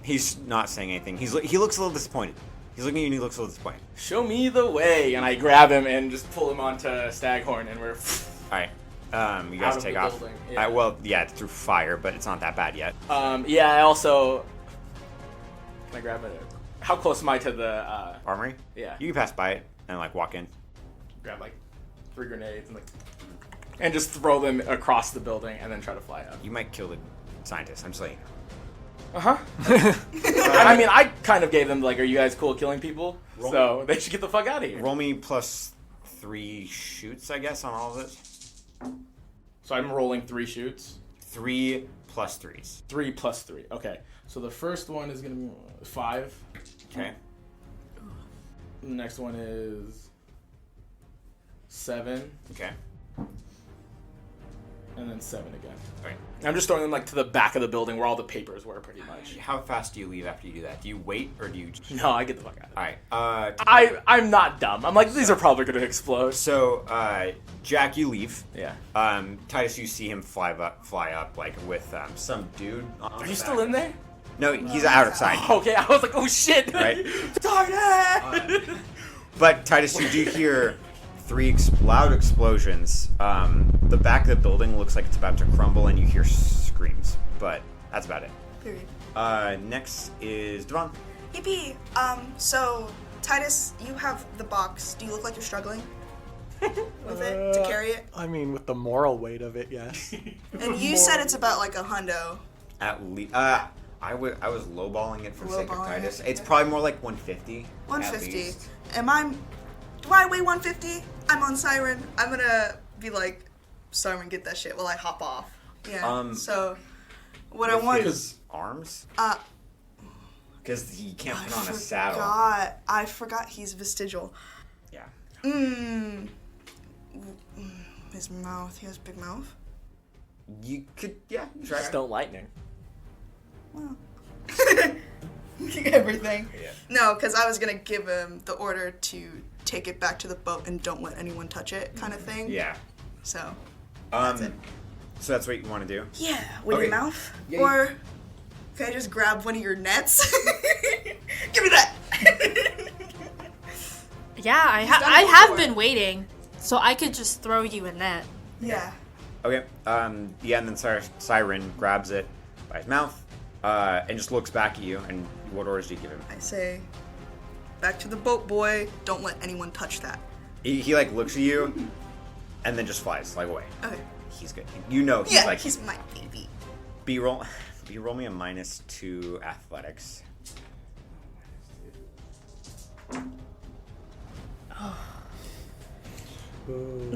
He's not saying anything. He looks a little disappointed. He's looking at you and he looks a little disappointed. Show me the way. And I grab him and just pull him onto Staghorn and we're All right. You guys Out of take the off. building, yeah. Well, yeah, it's through fire, but it's not that bad yet. yeah, I also... Can I grab it? How close am I to the... Armory? Yeah. You can pass by it and walk in. Grab 3 grenades and just throw them across the building and then try to fly up. You might kill the scientist. I'm just like, Uh-huh. I mean, I kind of gave them, are you guys cool killing people? So they should get the fuck out of here. roll me +3 shoots, I guess, on all of it. So I'm rolling 3 shoots. 3 + 3s. 3 + 3. Okay. So the first one is going to be 5. Okay. The next one is 7. Okay. And then 7 again. All right. I'm just throwing them to the back of the building where all the papers were, pretty much. How fast do you leave after you do that? Do you wait or do you? No, I get the fuck out of it. All right. I'm not dumb. I'm like, these are probably going to explode. So, Jack, you leave. Yeah. Titus, you see him fly up with some dude. Are you still in there? No, he's outside. Okay, I was like, oh shit. Right. Titus! But Titus, you do hear 3 loud explosions. The back of the building looks like it's about to crumble, and you hear screams. But that's about it. Period. Next is Devon. Yippee! So, Titus, you have the box. Do you look like you're struggling with it to carry it? I mean, with the moral weight of it, yes. And you said it's about a hundo. At least, I was lowballing it for the sake of Lowballing Titus. it, It's okay. probably more like 150. 150. At least. Do I weigh 150? I'm on Siren. I'm gonna be like, Siren, get that shit while I hop off. Yeah. So, what I want His arms? Because he can't put on a saddle. I forgot he's vestigial. Yeah. His mouth. He has a big mouth. You could, yeah. Try Just it. don't lightning. Well. Everything. Yeah. No, because I was gonna give him the order to take it back to the boat and don't let anyone touch it, kind of thing. Yeah. So. That's it. So that's what you want to do? Yeah, with Okay. your mouth, Yeah, or can I just grab one of your nets? Give me that. Yeah, I done it have before. been waiting, so I could just throw you a net. Yeah. Okay. Yeah, and then Siren grabs it by his mouth, and just looks back at you. And what orders do you give him? I say, back to the boat, boy. Don't let anyone touch that. He like looks at you, and then just flies like away. Okay. He's good. You know he's Yeah, like he's my baby. B-roll me a -2 athletics. A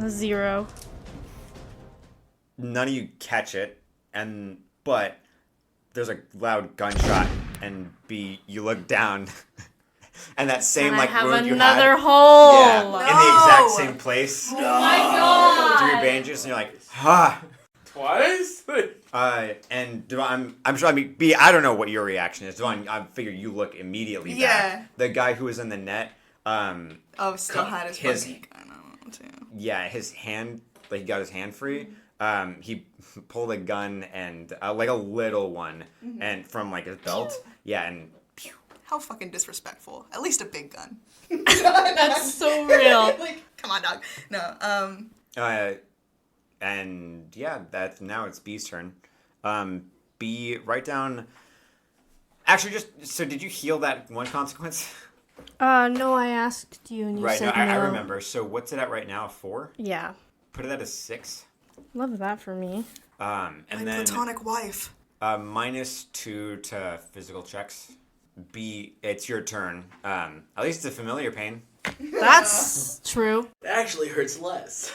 0. None of you catch it, but there's a loud gunshot, and B, you look down, and that same And like I have wound another you had, hole. yeah, in the exact No. same place. Oh my god. 3 bandages, and you're like, ha. Twice? And Devon, I'm sure. I mean, B, I don't know what your reaction is. Devon, I figure you look immediately back. Yeah. The guy who was in the net, Still had his fucking gun on too. yeah, his hand, like he got his hand free. He pulled a gun and like a little one, and from like his belt. Yeah, and pew. How fucking disrespectful. At least a big gun. That's so real. Like, come on, dog. No, And yeah, now it's B's turn. B, write down. Actually, so did you heal that one consequence? No, I asked you and you Right, said no, no. I remember. So what's it at right now? 4? Yeah. Put it at a 6. Love that for me. And my then platonic wife. -2 to physical checks. B, it's your turn. At least it's a familiar pain. That's true. It actually hurts less.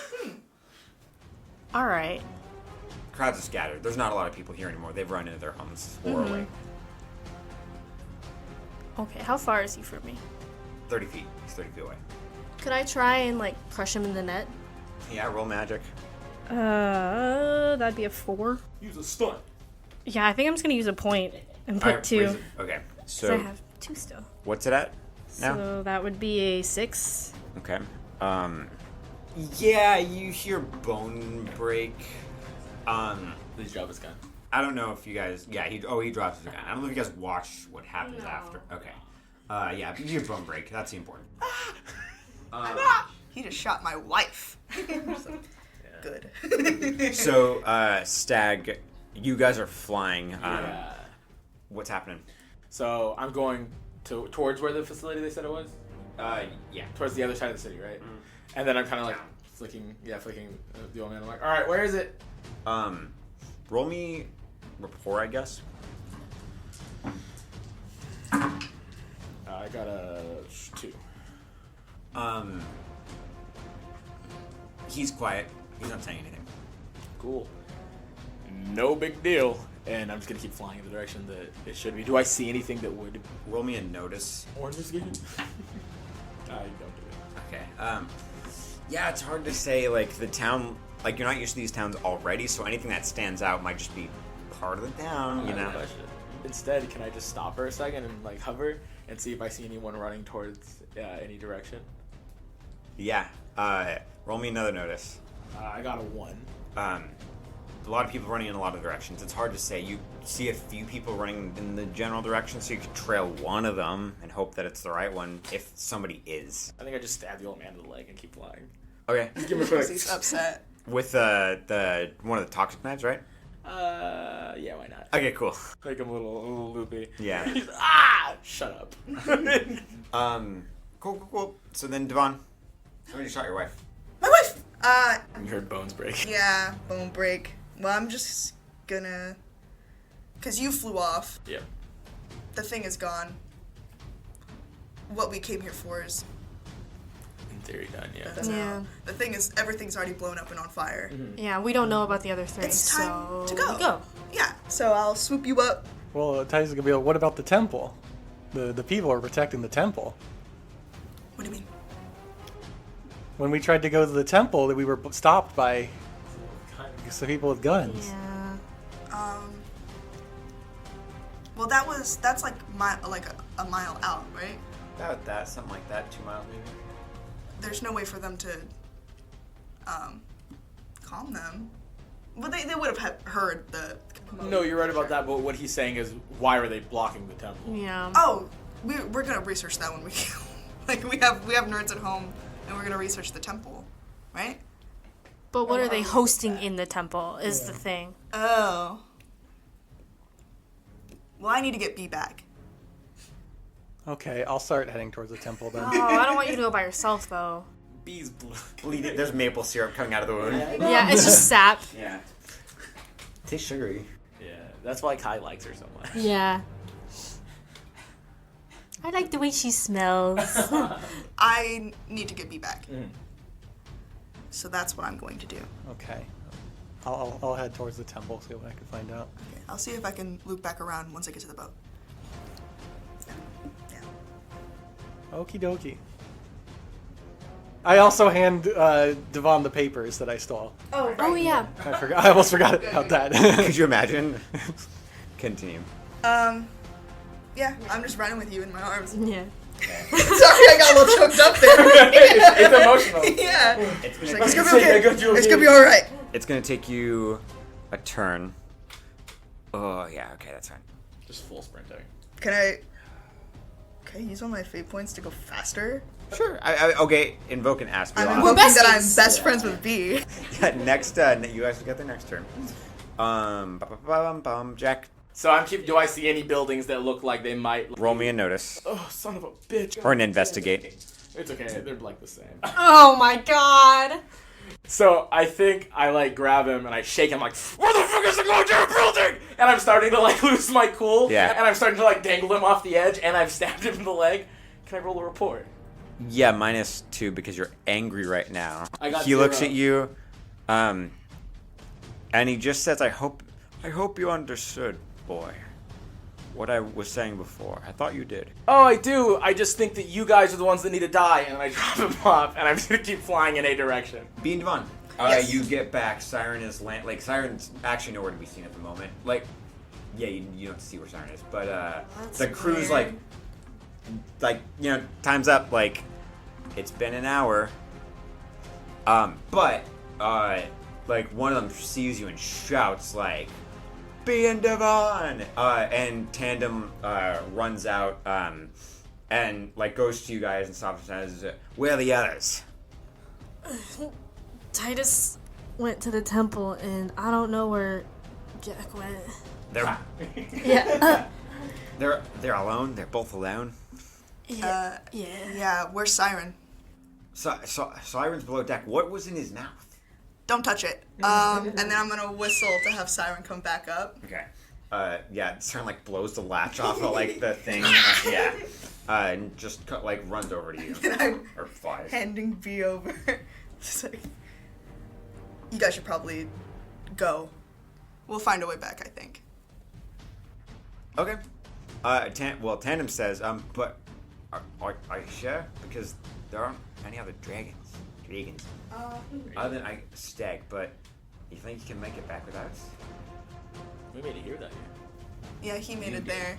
All right. Crowds are scattered. There's not a lot of people here anymore. They've run into their homes or away. Okay, how far is he from me? 30 feet. He's 30 feet away. Could I try and like crush him in the net? Yeah, roll magic. That'd be a 4. Use a stunt. Yeah, I think I'm just gonna use a point and put Alright, 2. raise it. Okay, So so I have 2 still. what's it at now? So that would be a 6. Okay. Yeah, you hear bone break. Please drop his gun. I don't know if you guys. Yeah, he drops his gun. I don't know if you guys watch what happens after. Okay. Yeah, you hear bone break. That's the important. He just shot my wife. Good. So, Stag, you guys are flying. Yeah. What's happening? So I'm going towards where the facility they said it was? Yeah. Towards the other side of the city, right? And then I'm kind of like flicking the old man. I'm like, all right, where is it? Roll me rapport, I guess. I got a 2. He's quiet. He's not saying anything. Cool. No big deal. And I'm just gonna keep flying in the direction that it should be. Do I see anything that would Roll me a notice. warrant investigation? I don't do it. Okay. Yeah, it's hard to say. Like the town, like you're not used to these towns already, so anything that stands out might just be part of the town. You know. Instead, can I just stop for a second and like hover and see if I see anyone running towards any direction? Yeah. Roll me another notice. I got a 1. A lot of people running in a lot of directions. It's hard to say. You see a few people running in the general direction, so you could trail one of them and hope that it's the right one if somebody is. I think I just stab the old man in the leg and keep flying. Okay. Give him a quick. He's upset. With the one of the toxic knives, right? Yeah, why not? Okay, cool. Make him a little loopy. Yeah. He's, shut up. Cool. So then, Devon, somebody shot your wife. My wife! You heard bones break. Yeah, bone break. Well, I'm just gonna... Because you flew off. Yep. The thing is gone. What we came here for is... In theory, done, yeah. That's Yeah. all. The thing is, everything's already blown up and on fire. Yeah, we don't know about the other 3. It's time so to go. we go. Yeah, so I'll swoop you up. Well, Ty's gonna be like, what about the temple? The people are protecting the temple. What do you mean? When we tried to go to the temple, we were stopped by some people with guns. Yeah. Well, that's like a mile out, right? About that, something like that. 2 miles maybe. There's no way for them to calm them. Well, they would have heard the No, you're right about that, but what he's saying is, why are they blocking the temple? Yeah. Oh, we're gonna research that when we like we have nerds at home, and we're gonna research the temple, right? But what are they hosting in the temple is the thing. Oh. Well, I need to get B back. Okay, I'll start heading towards the temple then. Oh, I don't want you to go by yourself, though. Bees Bleeding. There's maple syrup coming out of the wound. Yeah, it's just sap. Yeah. Tastes sugary. Yeah, that's why Kai likes her so much. Yeah. I like the way she smells. I need to get B back. So that's what I'm going to do. Okay. I'll head towards the temple, see what I can find out. Okay, I'll see if I can loop back around once I get to the boat. Yeah. Okie dokie. I also hand Devon the papers that I stole. Oh, yeah. I almost forgot about that. Could you imagine? Continue. Yeah, I'm just running with you in my arms. Yeah. Sorry, I got a little choked up there. It's emotional. Yeah. It's It's gonna, like, it's gonna be okay. It's gonna be all right. it's gonna take you a turn. Oh yeah, okay, that's fine. Just full sprinting. Can I use one of my fate points to go faster? Sure. Okay, invoke and ask me. I'm off. invoking that I'm best friends with B. Yeah, next, you guys will get the next turn. Jack, So do I see any buildings that look like they might... roll me a notice. Oh, son of a bitch. Or an investigate. It's okay, they're like the same. Oh my god. So I think I grab him and I shake him where the fuck is the Gojo building? And I'm starting to lose my cool. Yeah. And I'm starting to dangle him off the edge and I've stabbed him in the leg. Can I roll a report? Yeah, -2 because you're angry right now. I got he looks 0. at you, and he just says, I hope you understood, boy, what I was saying before. I thought you did. Oh, I do. I just think that you guys are the ones that need to die. And I drop him off and I'm just going to keep flying in a direction. Bean Devon. Yes. You get back. Siren is Siren's actually nowhere to be seen at the moment. Yeah, you don't see where Siren is, but the crew's weird. time's up. It's been an hour. But one of them sees you and shouts Bean Devon! And Tandem runs out and goes to you guys and stops and says, "Where are the others?" Titus went to the temple, and I don't know where Jack went. They're Yeah. they're alone. They're both alone. Yeah, where's Siren? Siren's below deck. What was in his mouth? Don't touch it. And then I'm gonna whistle to have Siren come back up. Okay. Siren blows the latch off of the thing. And just runs over to you. And I'm Or flies. handing B over. Just you guys should probably go. We'll find a way back, I think. Okay. Tandem says, but are you sure? Because there aren't any other dragons. Other than Stag, but you think you can make it back without us? We made it here that Yeah, he made it there.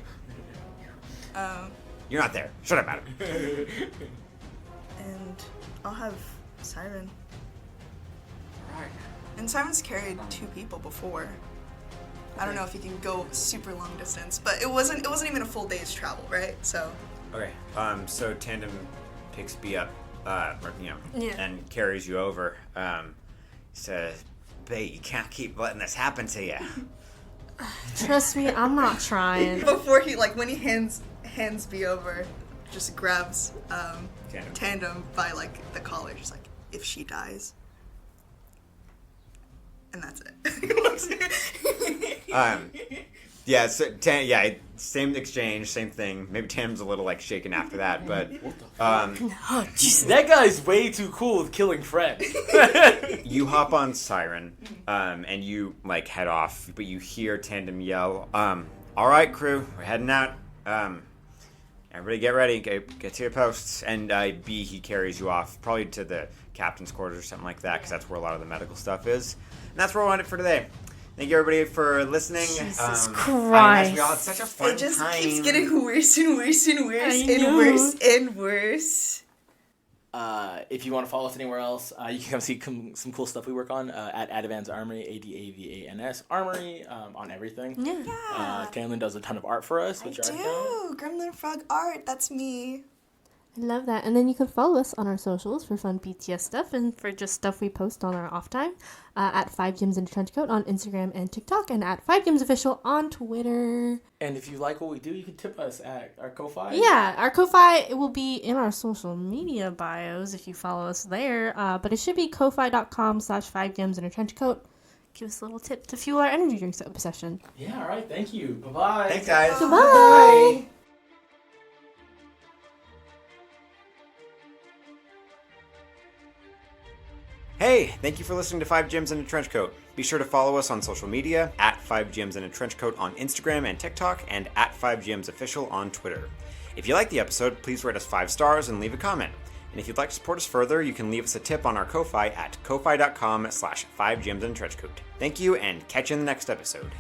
You're not there. Shut up, Adam. And I'll have Siren. Alright. And Siren's carried 2 people before. I don't know if he can go super long distance, but it wasn't even a full day's travel, right? So. Okay. So Tandem picks B up, Yeah. and carries you over. Says, "Bae, you can't keep letting this happen to you." Trust me, I'm not trying. Before he when he hands B over, just grabs Tandem by the collar, just if she dies. And that's it. Yeah, so same exchange, same thing. Maybe Tandem's a little shaken after that, but That guy's way too cool with killing friends. you hop on Siren, and you head off, but you hear Tandem yell, "All right, crew, we're heading out. Everybody get ready, get to your posts." And B, he carries you off, probably to the captain's quarters or something like that, because that's where a lot of the medical stuff is. And that's where we're on it for today. Thank you, everybody, for listening. Jesus We Christ. all had such a fun It just time. keeps getting worse and worse and worse I and know. worse and worse. If you want to follow us anywhere else, you can come see some cool stuff we work on at Adavans Armory, ADAVANS Armory, on everything. Yeah. Tamlin does a ton of art for us. I Which do. Gremlin Frog Art. That's me. I love that. And then you can follow us on our socials for fun BTS stuff and for just stuff we post on our off time at 5 Gyms in a Trench Coat on Instagram and TikTok and at 5 Gyms Official on Twitter. And if you like what we do, you can tip us at our Ko-Fi. Yeah, our Ko-Fi will be in our social media bios if you follow us there. But it should be ko-fi.com/5 Gyms in a Trench Coat. Give us a little tip to fuel our energy drinks obsession. Yeah, all right. Thank you. Bye-bye. Thanks, guys. Goodbye. Hey, thank you for listening to 5 Gyms in a Trench Coat. Be sure to follow us on social media at 5 Gyms in a Trench Coat on Instagram and TikTok and at 5 Gyms Official on Twitter. If you like the episode, please rate us 5 stars and leave a comment. And if you'd like to support us further, you can leave us a tip on our Ko-Fi at ko-fi.com/5 Gyms in a Trench Coat. Thank you and catch you in the next episode.